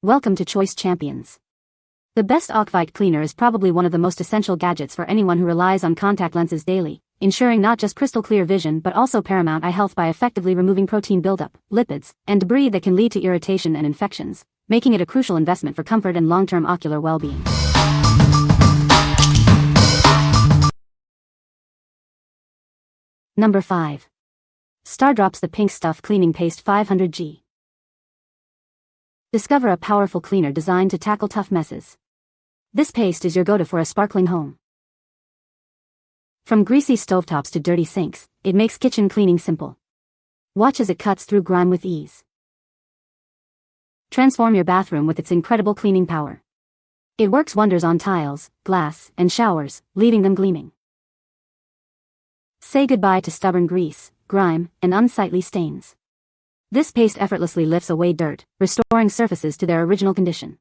Welcome to Choice Champions. The best Aukvite Cleaner is probably one of the most essential gadgets for anyone who relies on contact lenses daily, ensuring not just crystal clear vision but also paramount eye health by effectively removing protein buildup, lipids, and debris that can lead to irritation and infections, making it a crucial investment for comfort and long-term ocular well-being. Number 5. Stardrops the Pink Stuff Cleaning Paste 500G. Discover a powerful cleaner designed to tackle tough messes. This paste is your go-to for a sparkling home. From greasy stovetops to dirty sinks, it makes kitchen cleaning simple. Watch as it cuts through grime with ease. Transform your bathroom with its incredible cleaning power. It works wonders on tiles, glass, and showers, leaving them gleaming. Say goodbye to stubborn grease, grime, and unsightly stains. This paste effortlessly lifts away dirt, restoring surfaces to their original condition.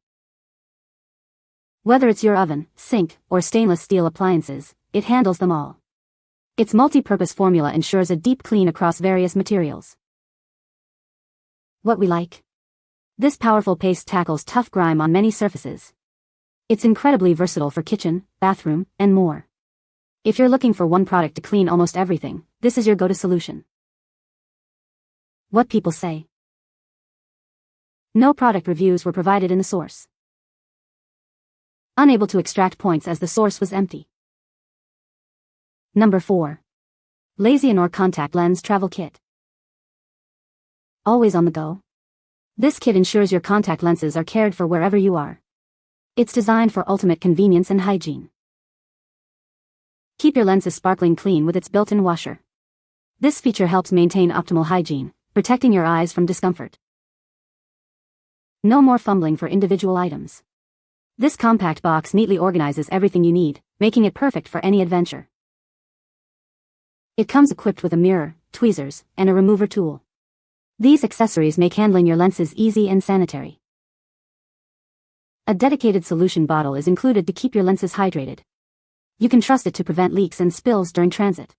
Whether it's your oven, sink, or stainless steel appliances, it handles them all. Its multi-purpose formula ensures a deep clean across various materials. What we like? This powerful paste tackles tough grime on many surfaces. It's incredibly versatile for kitchen, bathroom, and more. If you're looking for one product to clean almost everything, this is your go-to solution. What people say. No product reviews were provided in the source. Unable to extract points as the source was empty. Number 4. Lasiyanor Contact Lens Travel Kit. Always on the go? This kit ensures your contact lenses are cared for wherever you are. It's designed for ultimate convenience and hygiene. Keep your lenses sparkling clean with its built-in washer. This feature helps maintain optimal hygiene, protecting your eyes from discomfort. No more fumbling for individual items. This compact box neatly organizes everything you need, making it perfect for any adventure. It comes equipped with a mirror, tweezers, and a remover tool. These accessories make handling your lenses easy and sanitary. A dedicated solution bottle is included to keep your lenses hydrated. You can trust it to prevent leaks and spills during transit.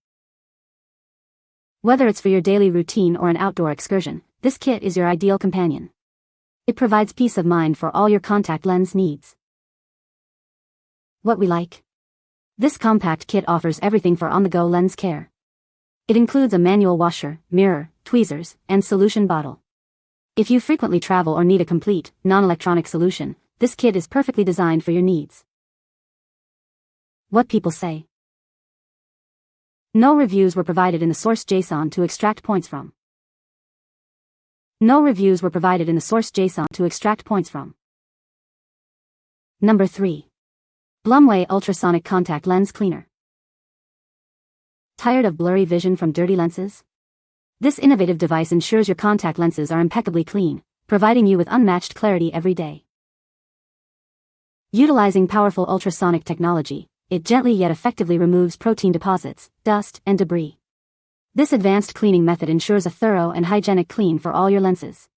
Whether it's for your daily routine or an outdoor excursion, this kit is your ideal companion. It provides peace of mind for all your contact lens needs. What we like? This compact kit offers everything for on-the-go lens care. It includes a manual washer, mirror, tweezers, and solution bottle. If you frequently travel or need a complete, non-electronic solution, this kit is perfectly designed for your needs. What people say. No reviews were provided in the source JSON to extract points from. No reviews were provided in the source JSON to extract points from. Number 3. Blumway Ultrasonic Contact Lens Cleaner. Tired of blurry vision from dirty lenses? This innovative device ensures your contact lenses are impeccably clean, providing you with unmatched clarity every day. Utilizing powerful ultrasonic technology, it gently yet effectively removes protein deposits, dust, and debris. This advanced cleaning method ensures a thorough and hygienic clean for all your lenses.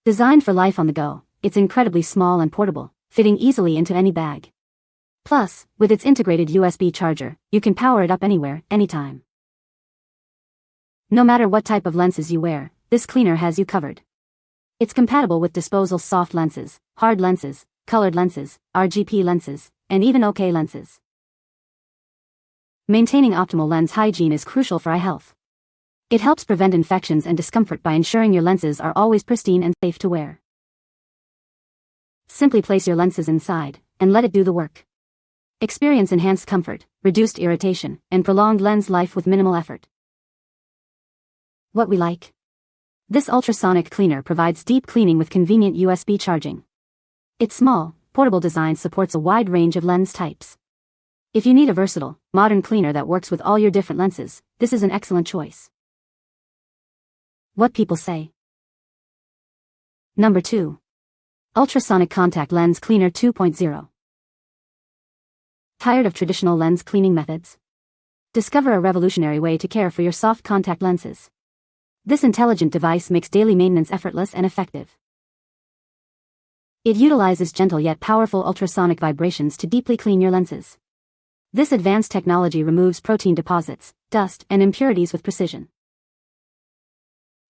Designed for life on the go, it's incredibly small and portable, fitting easily into any bag. Plus, with its integrated USB charger, you can power it up anywhere, anytime. No matter what type of lenses you wear, this cleaner has you covered. It's compatible with disposal soft lenses, hard lenses, colored lenses, RGB lenses, and even OK lenses. Maintaining optimal lens hygiene is crucial for eye health. It helps prevent infections and discomfort by ensuring your lenses are always pristine and safe to wear. Simply place your lenses inside, and let it do the work. Experience enhanced comfort, reduced irritation, and prolonged lens life with minimal effort. What we like? This ultrasonic cleaner provides deep cleaning with convenient USB charging. Its small, portable design supports a wide range of lens types. If you need a versatile, modern cleaner that works with all your different lenses, this is an excellent choice. What people say. Number 2. Ultrasonic Contact Lens Cleaner 2.0. Tired of traditional lens cleaning methods? Discover a revolutionary way to care for your soft contact lenses. This intelligent device makes daily maintenance effortless and effective. It utilizes gentle yet powerful ultrasonic vibrations to deeply clean your lenses. This advanced technology removes protein deposits, dust, and impurities with precision.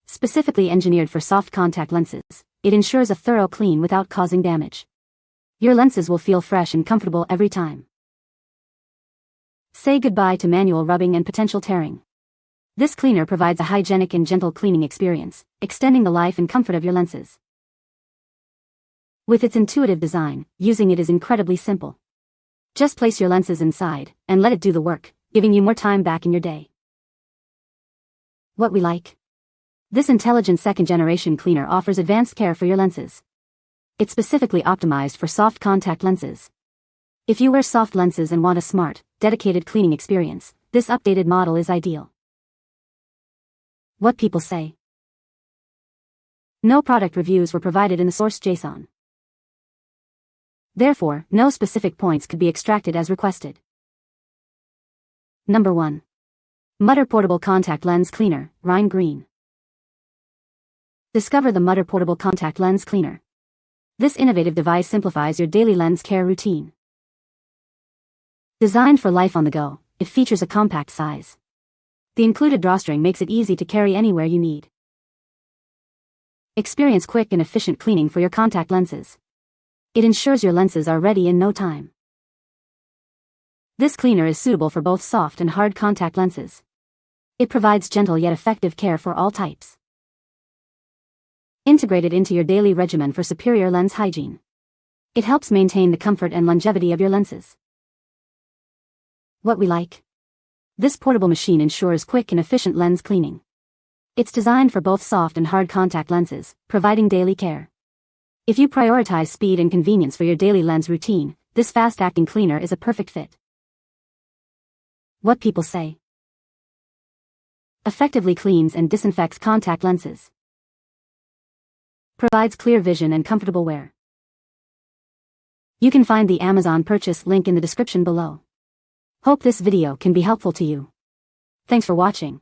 Specifically engineered for soft contact lenses, it ensures a thorough clean without causing damage. Your lenses will feel fresh and comfortable every time. Say goodbye to manual rubbing and potential tearing. This cleaner provides a hygienic and gentle cleaning experience, extending the life and comfort of your lenses. With its intuitive design, using it is incredibly simple. Just place your lenses inside, and let it do the work, giving you more time back in your day. What we like. This intelligent second-generation cleaner offers advanced care for your lenses. It's specifically optimized for soft contact lenses. If you wear soft lenses and want a smart, dedicated cleaning experience, this updated model is ideal. What people say. No product reviews were provided in the source JSON. Therefore, no specific points could be extracted as requested. Number 1. MUDOR Portable Contact Lens Cleaner, Rhine Green. Discover the MUDOR Portable Contact Lens Cleaner. This innovative device simplifies your daily lens care routine. Designed for life on the go, it features a compact size. The included drawstring makes it easy to carry anywhere you need. Experience quick and efficient cleaning for your contact lenses. It ensures your lenses are ready in no time. This cleaner is suitable for both soft and hard contact lenses. It provides gentle yet effective care for all types. Integrated into your daily regimen for superior lens hygiene. It helps maintain the comfort and longevity of your lenses. What we like. This portable machine ensures quick and efficient lens cleaning. It's designed for both soft and hard contact lenses, providing daily care. If you prioritize speed and convenience for your daily lens routine, this fast-acting cleaner is a perfect fit. What people say. Effectively cleans and disinfects contact lenses. Provides clear vision and comfortable wear. You can find the Amazon purchase link in the description below. Hope this video can be helpful to you. Thanks for watching.